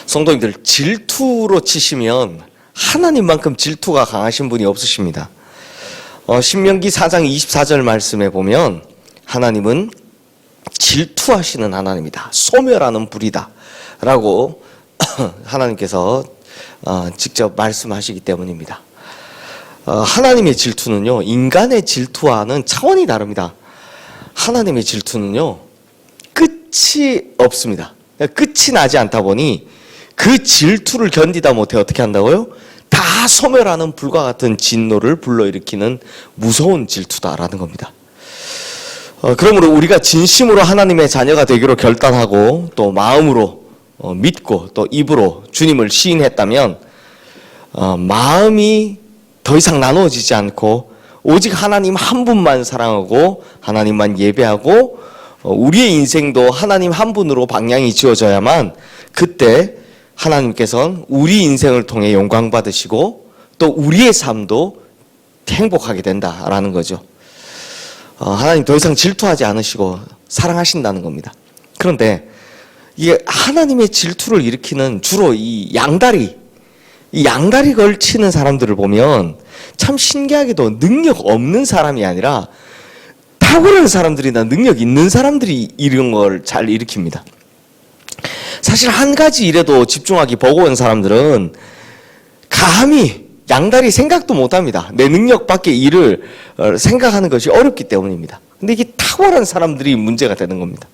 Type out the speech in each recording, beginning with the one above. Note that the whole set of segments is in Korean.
성도님들, 질투로 치시면 하나님만큼 질투가 강하신 분이 없으십니다. 신명기 4장 24절 말씀에 보면 하나님은 질투하시는 하나님이다, 소멸하는 불이다 라고 하나님께서 직접 말씀하시기 때문입니다. 하나님의 질투는요, 인간의 질투와는 차원이 다릅니다. 하나님의 질투는요, 끝이 없습니다. 끝이 나지 않다 보니 그 질투를 견디다 못해 어떻게 한다고요? 다 소멸하는 불과 같은 진노를 불러일으키는 무서운 질투다라는 겁니다. 그러므로 우리가 진심으로 하나님의 자녀가 되기로 결단하고 또 마음으로 믿고 또 입으로 주님을 시인했다면 마음이 더 이상 나누어지지 않고 오직 하나님 한 분만 사랑하고 하나님만 예배하고 우리의 인생도 하나님 한 분으로 방향이 지어져야만 그때 하나님께서는 우리 인생을 통해 영광 받으시고 또 우리의 삶도 행복하게 된다라는 거죠. 하나님 더 이상 질투하지 않으시고 사랑하신다는 겁니다. 그런데 이게 하나님의 질투를 일으키는 주로 이 양다리 걸치는 사람들을 보면 참 신기하게도 능력 없는 사람이 아니라 탁월한 사람들이나 능력 있는 사람들이 이런 걸 잘 일으킵니다. 사실 한 가지 일에도 집중하기 버거운 사람들은 감히 양다리 생각도 못합니다. 내 능력 밖의 일을 생각하는 것이 어렵기 때문입니다. 근데 이게 탁월한 사람들이 문제가 되는 겁니다.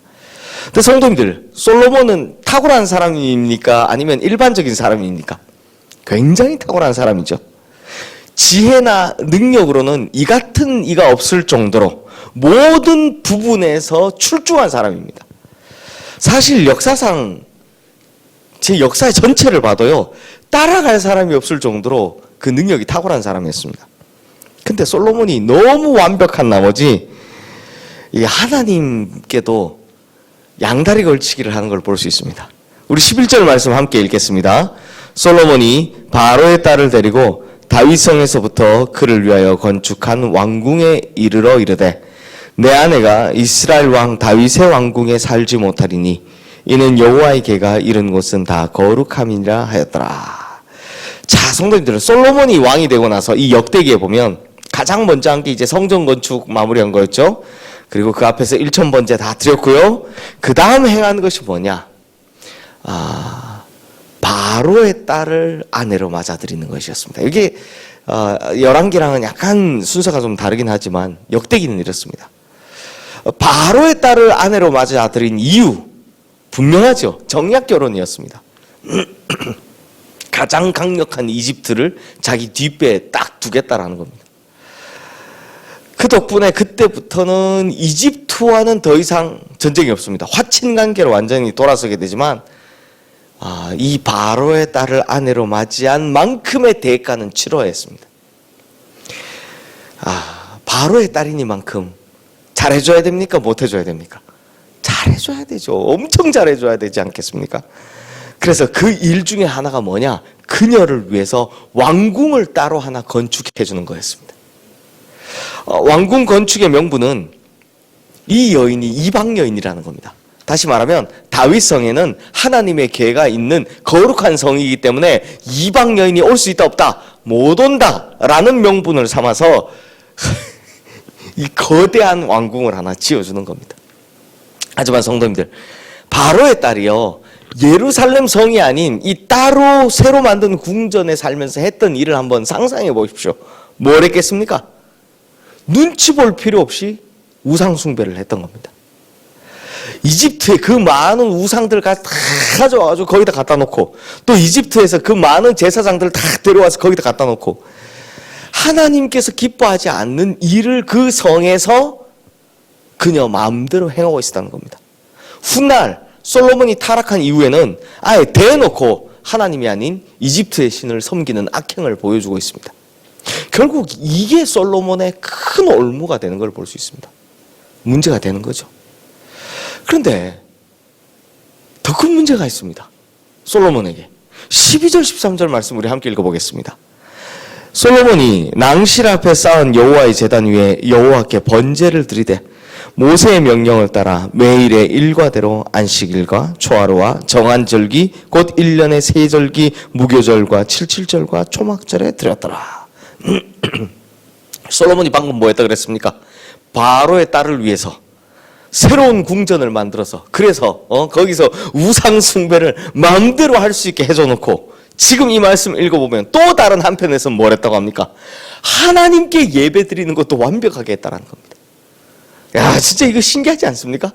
근데 성도님들, 솔로몬은 탁월한 사람입니까? 아니면 일반적인 사람입니까? 굉장히 탁월한 사람이죠. 지혜나 능력으로는 이 같은 이가 없을 정도로 모든 부분에서 출중한 사람입니다. 사실 역사상 제 역사의 전체를 봐도요, 따라갈 사람이 없을 정도로 그 능력이 탁월한 사람이었습니다. 근데 솔로몬이 너무 완벽한 나머지 이 하나님께도 양다리 걸치기를 하는 걸 볼 수 있습니다. 우리 11절 말씀 함께 읽겠습니다. 솔로몬이 바로의 딸을 데리고 다윗성에서부터 그를 위하여 건축한 왕궁에 이르러 이르되 내 아내가 이스라엘 왕 다윗의 왕궁에 살지 못하리니 이는 여호와의 궤가 이른 곳은 다 거룩함이라 하였더라. 자, 성도님들, 솔로몬이 왕이 되고 나서 이 역대기에 보면 가장 먼저 한 게 이제 성전 건축 마무리한 거였죠. 그리고 그 앞에서 1,000번제 다 드렸고요. 그 다음 행한 것이 뭐냐? 바로의 딸을 아내로 맞아들이는 것이었습니다. 이게 열왕기랑은 약간 순서가 좀 다르긴 하지만 역대기는 이렇습니다. 바로의 딸을 아내로 맞아들인 이유 분명하죠. 정략 결혼이었습니다. 가장 강력한 이집트를 자기 뒷배에 딱 두겠다라는 겁니다. 그 덕분에 그때부터는 이집트와는 더 이상 전쟁이 없습니다. 화친 관계로 완전히 돌아서게 되지만 이 바로의 딸을 아내로 맞이한 만큼의 대가는 치러야 했습니다. 바로의 딸이니만큼 잘해줘야 됩니까? 못해줘야 됩니까? 잘해줘야 되죠. 엄청 잘해줘야 되지 않겠습니까? 그래서 그 일 중에 하나가 뭐냐? 그녀를 위해서 왕궁을 따로 하나 건축해주는 거였습니다. 왕궁 건축의 명분은 이 여인이 이방 여인이라는 겁니다. 다시 말하면 다윗성에는 하나님의 궤가 있는 거룩한 성이기 때문에 이방 여인이 올 수 있다 없다? 못 온다라는 명분을 삼아서 이 거대한 왕궁을 하나 지어주는 겁니다. 하지만 성도님들, 바로의 딸이요, 예루살렘 성이 아닌 이 따로 새로 만든 궁전에 살면서 했던 일을 한번 상상해 보십시오. 뭘 했겠습니까? 눈치 볼 필요 없이 우상 숭배를 했던 겁니다. 이집트에 그 많은 우상들을 다 가져와가지고 거기다 갖다 놓고, 또 이집트에서 그 많은 제사장들을 다 데려와서 거기다 갖다 놓고, 하나님께서 기뻐하지 않는 일을 그 성에서 그녀 마음대로 행하고 있었다는 겁니다. 훗날 솔로몬이 타락한 이후에는 아예 대놓고 하나님이 아닌 이집트의 신을 섬기는 악행을 보여주고 있습니다. 결국 이게 솔로몬의 큰 올무가 되는 걸 볼 수 있습니다. 문제가 되는 거죠. 그런데 더 큰 문제가 있습니다. 솔로몬에게. 12절 13절 말씀 우리 함께 읽어보겠습니다. 솔로몬이 낭실 앞에 쌓은 여호와의 제단 위에 여호와께 번제를 드리되 모세의 명령을 따라 매일의 일과대로 안식일과 초하루와 정한 절기 곧 1년의 세 절기 무교절과 칠칠절과 초막절에 드렸더라. 솔로몬이 방금 뭐 했다 그랬습니까? 바로의 딸을 위해서 새로운 궁전을 만들어서 그래서 거기서 우상 숭배를 마음대로 할 수 있게 해줘놓고 지금 이 말씀 읽어보면 또 다른 한편에서 뭘 했다고 합니까? 하나님께 예배 드리는 것도 완벽하게 했다라는 겁니다. 야, 진짜 이거 신기하지 않습니까?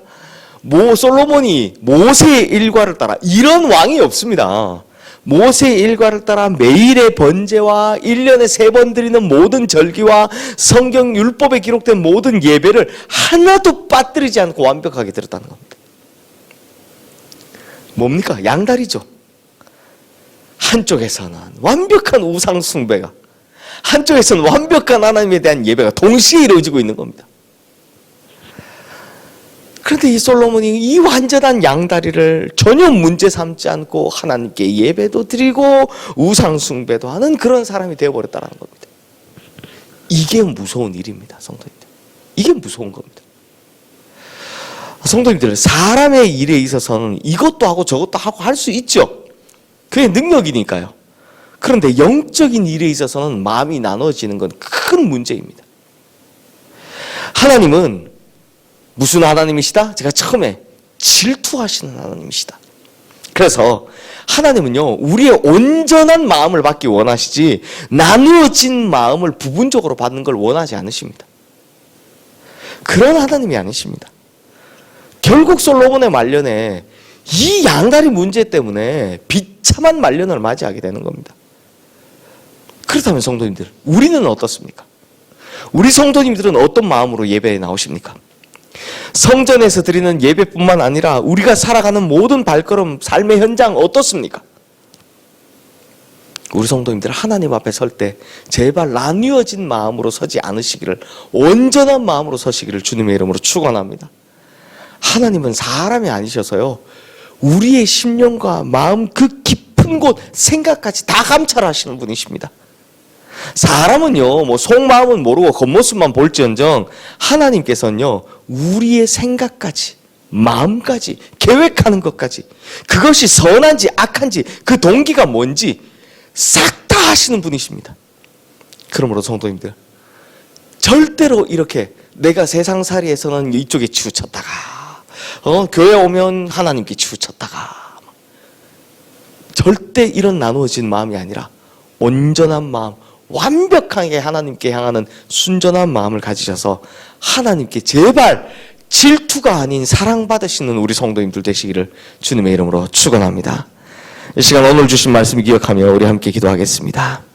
솔로몬이 모세의 일과를 따라, 이런 왕이 없습니다. 모세의 일과를 따라 매일의 번제와 1년에 3번 드리는 모든 절기와 성경 율법에 기록된 모든 예배를 하나도 빠뜨리지 않고 완벽하게 드렸다는 겁니다. 뭡니까? 양다리죠. 한쪽에서는 완벽한 우상 숭배가, 한쪽에서는 완벽한 하나님에 대한 예배가 동시에 이루어지고 있는 겁니다. 그런데 이 솔로몬이 이 완전한 양다리를 전혀 문제 삼지 않고 하나님께 예배도 드리고 우상 숭배도 하는 그런 사람이 되어버렸다는 겁니다. 이게 무서운 일입니다, 성도님들. 이게 무서운 겁니다. 성도님들, 사람의 일에 있어서는 이것도 하고 저것도 하고 할 수 있죠. 그게 능력이니까요. 그런데 영적인 일에 있어서는 마음이 나눠지는 건 큰 문제입니다. 하나님은 무슨 하나님이시다? 제가 처음에 질투하시는 하나님이시다. 그래서 하나님은요, 우리의 온전한 마음을 받기 원하시지 나누어진 마음을 부분적으로 받는 걸 원하지 않으십니다. 그런 하나님이 아니십니다. 결국 솔로몬의 말년에 이 양다리 문제 때문에 비참한 말년을 맞이하게 되는 겁니다. 그렇다면 성도님들, 우리는 어떻습니까? 우리 성도님들은 어떤 마음으로 예배에 나오십니까? 성전에서 드리는 예배뿐만 아니라 우리가 살아가는 모든 발걸음, 삶의 현장 어떻습니까? 우리 성도님들 하나님 앞에 설 때 제발 나뉘어진 마음으로 서지 않으시기를, 온전한 마음으로 서시기를 주님의 이름으로 축원합니다. 하나님은 사람이 아니셔서요, 우리의 심령과 마음 그 깊은 곳, 생각까지 다 감찰하시는 분이십니다. 사람은요, 속마음은 모르고 겉모습만 볼지언정 하나님께서는요, 우리의 생각까지, 마음까지, 계획하는 것까지, 그것이 선한지 악한지, 그 동기가 뭔지 싹 다 하시는 분이십니다. 그러므로 성도님들, 절대로 이렇게 내가 세상살이에서는 이쪽에 치우쳤다가 교회 오면 하나님께 치우쳤다가, 절대 이런 나누어진 마음이 아니라 온전한 마음, 완벽하게 하나님께 향하는 순전한 마음을 가지셔서 하나님께 제발 질투가 아닌 사랑받으시는 우리 성도님들 되시기를 주님의 이름으로 축원합니다. 이 시간 오늘 주신 말씀 기억하며 우리 함께 기도하겠습니다.